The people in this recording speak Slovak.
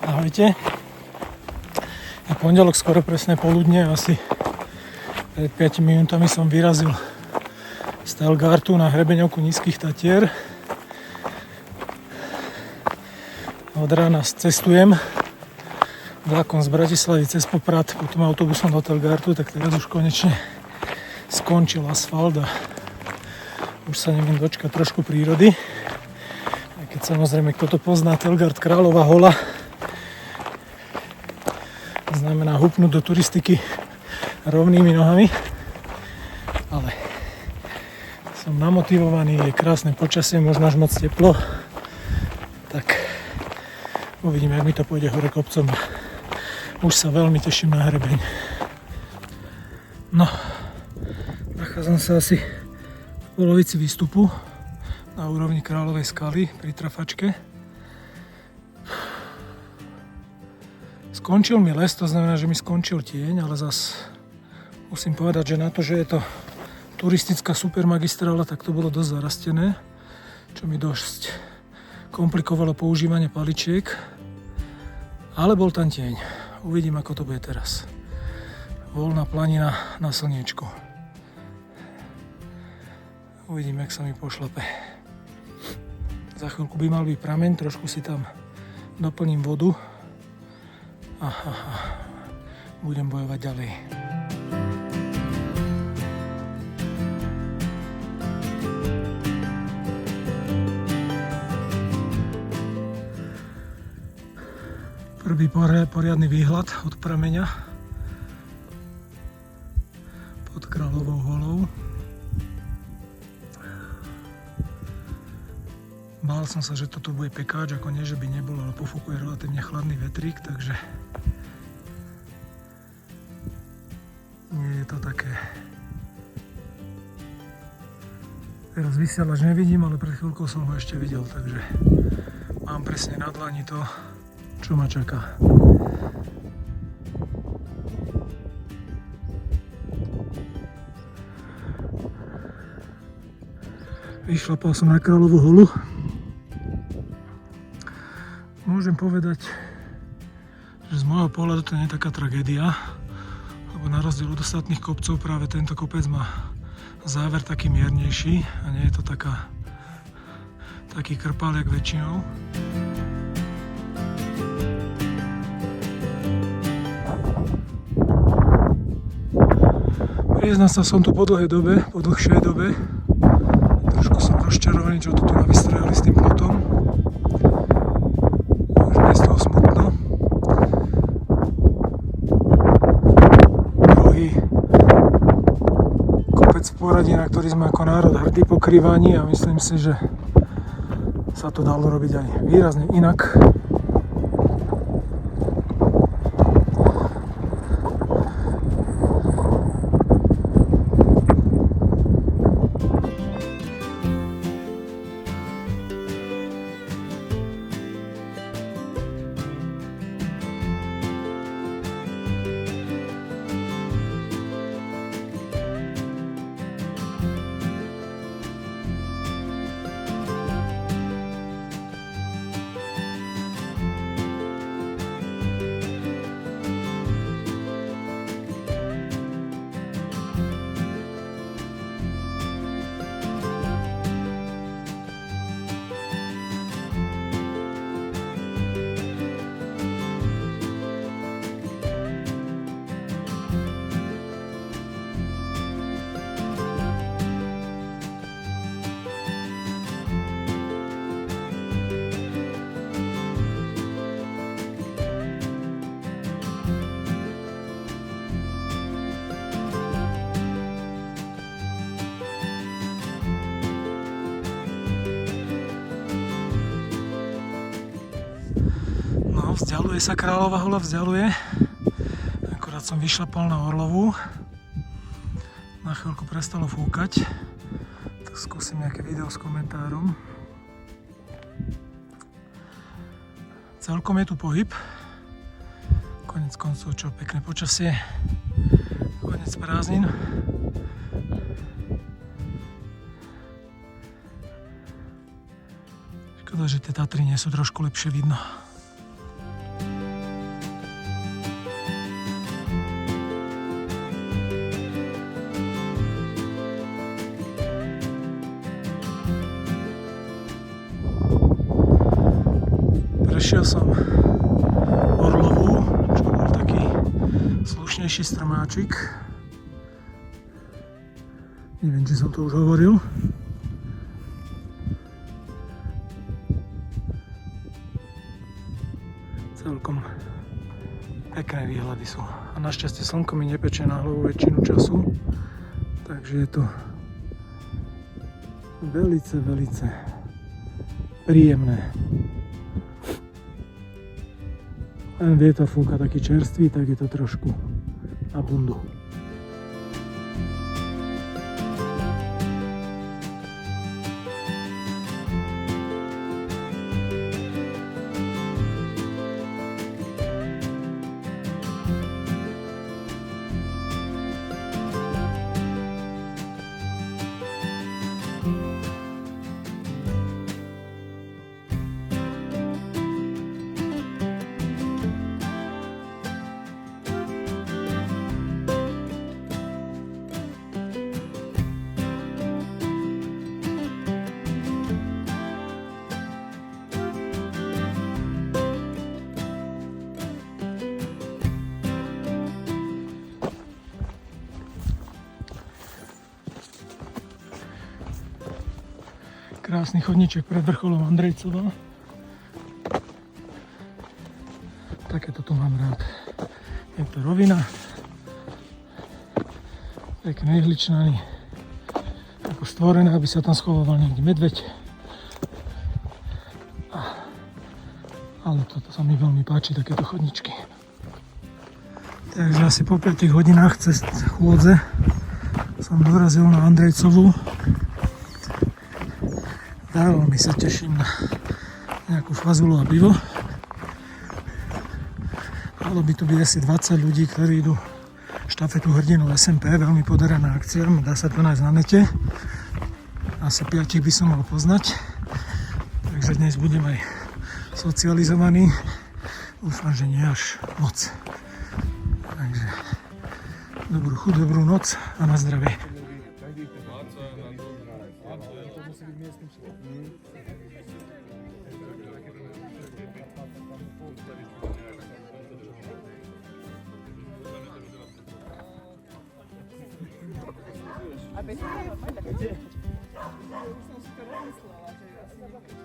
Ahojte. Je pondelok, skoro presné poludne, asi pred 5 minútami som vyrazil z Telgartu na hrebeňovku Nízkych Tatier. Od rána cestujem vlakom z Bratislavy cez Poprad, potom autobusom do Telgartu, tak teraz už konečne skončil asfalt a už sa neviem dočkať trošku prírody. Aj keď samozrejme, kto to pozná, Telgart, Kráľová Hola, znamená hupnúť do turistiky rovnými nohami, ale som namotivovaný, je krásne počasie, možno až moc teplo, tak uvidíme, jak mi to pôjde hore kopcom. Už sa veľmi teším na hrebeň. No, nachádzam sa asi v polovici výstupu na úrovni Kráľovej skaly pri Trafačke. Skončil mi les, to znamená, že mi skončil tieň, ale zas musím povedať, že na to, že je to turistická supermagistrála, tak to bolo dosť zarastené, čo mi dosť komplikovalo používanie paličiek, ale bol tam tieň. Uvidím, ako to bude teraz. Voľná planina na slniečku. Uvidím, jak sa mi pošlape. Za chvíľku by mal byť prameň, trošku si tam doplním vodu. Budem bojovať ďalej. Prvý poriadny výhľad od prameňa pod Kráľovou Holou. Bál som sa, že toto bude pekáč, ako nie, že by nebolo, ale pofúkuje relatívne chladný vetrík, takže nie je to také. Teraz vysielač nevidím, ale pred chvíľkou som ho ešte videl, takže mám presne na dlani to, čo ma čaká. Vyšlapal som na Kráľovú Holu. Môžem povedať, že z môjho pohľadu to nie je taká tragédia, lebo na rozdiel od ostatných kopcov práve tento kopec má záver taký miernejší a nie je to taký krpál jak väčšinou. Priznám sa, som tu po dlhšej dobe. Trošku som rozčarovaný, čo to tu navystrojali s tým plotom. Už mi je z toho smutno. Druhý kopec v poradí, na ktorý sme ako národ hrdí po Kriváni a myslím si, že sa to dalo robiť aj výrazne inak. Vzdialuje sa Kráľová Hola, vzdialuje. Akorát som vyšlapal na Orlovú. Na chvíľku prestalo fúkať. Tak skúsim nejaké video s komentárom. Celkom je tu pohyb. Konec koncov, čo pekné počasie. Konec prázdnin. Škoda, že tie Tatry nie sú trošku lepšie vidno. Prešiel som Orlovú, čo bol taký slušnejší strmáčik. Neviem, či som to už hovoril. Celkom pekné výhľady sú. A našťastie slnko mi nepečie na hlavu väčšinu času. Takže je to velice príjemné. Len vietor fúka taký čerstvý, tak je to trošku na bundu. Krásny chodníček pred vrcholom Andrejcova. Takéto tu mám rád. Je to rovina. Pekné ihličnany. Ako stvorené, aby sa tam schoval niekde medveď. Ale toto sa mi veľmi páči, takéto chodničky. Takže asi po 5 hodinách cez chôdze som dorazil na Andrejcovú. Veľmi sa teším na nejakú fazulu a pivo. Malo by tu byť asi 20 ľudí, ktorí idú štafetu hrdinov SMP, veľmi podarená akcia, dá sa to nájsť na nete. Asi 5 by som mal poznať, takže dnes budem aj socializovaný. Dúfam, že nie až moc. Takže dobrú chuť, dobrú noc a na zdravie. A bez toho ja už som si to rozmyslela, že asi nebudem.